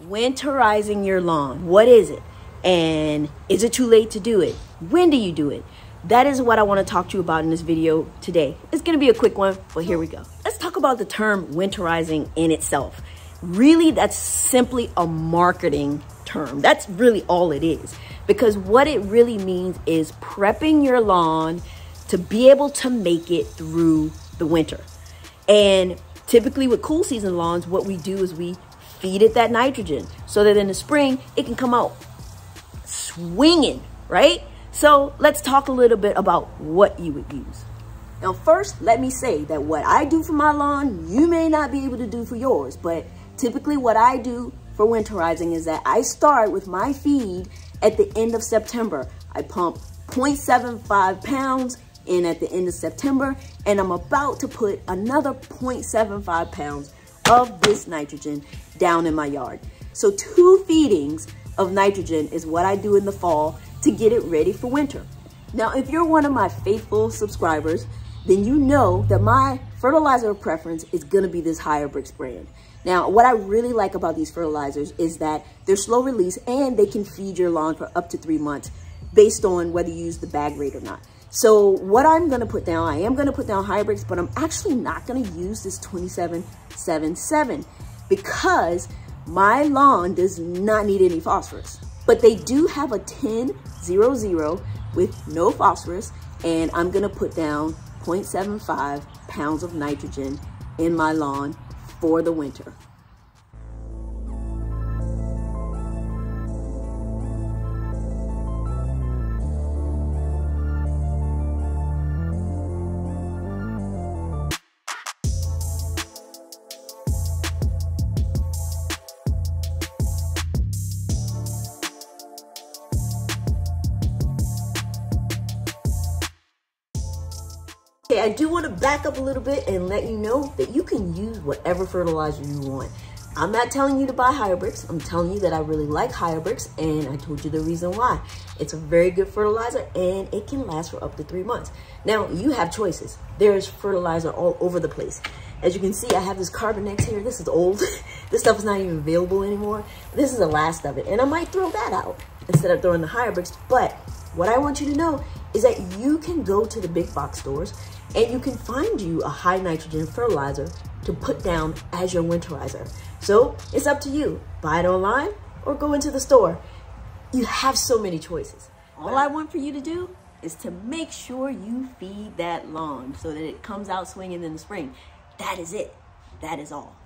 Winterizing your lawn. What is it? And is it too late to do it? When do you do it? That is what I want to talk to you about in this video today. It's going to be a quick one, but here we go. Let's talk about the term winterizing in itself. Really, that's simply a marketing term. That's really all it is. Because what it really means is prepping your lawn to be able to make it through the winter. And typically with cool season lawns, what we do is we feed it that nitrogen so that in the spring, it can come out swinging, right? So let's talk a little bit about what you would use. Now, first, let me say that what I do for my lawn, you may not be able to do for yours, but typically what I do for winterizing is that I start with my feed at the end of September. I pump 0.75 pounds in at the end of September, and I'm about to put another 0.75 pounds of this nitrogen down in my yard. So 2 feedings of nitrogen is what I do in the fall to get it ready for winter. Now, if you're one of my faithful subscribers, then you know that my fertilizer of preference is gonna be this HyerBrix brand. Now, what I really like about these fertilizers is that they're slow release and they can feed your lawn for up to 3 months based on whether you use the bag rate or not. So what I'm gonna put down, I am gonna put down HyerBrix, but I'm actually not gonna use this 2777 because my lawn does not need any phosphorus. But they do have a 10-00 with no phosphorus, and I'm gonna put down 0.75 pounds of nitrogen in my lawn for the winter. Okay, I do want to back up a little bit and let you know that you can use whatever fertilizer you want. I'm not telling you to buy HyerBrix. I'm telling you that I really like HyerBrix, and I told you the reason why. It's a very good fertilizer and it can last for up to 3 months. Now, you have choices. There's fertilizer all over the place. As you can see, I have this Carbonex here. This is old. This stuff is not even available anymore. This is the last of it, and I might throw that out instead of throwing the HyerBrix. But what I want you to know is that you can go to the big box stores and you can find you a high nitrogen fertilizer to put down as your winterizer. So it's up to you. Buy it online or go into the store. You have so many choices. All I want for you to do is to make sure you feed that lawn so that it comes out swinging in the spring. That is it. That is all.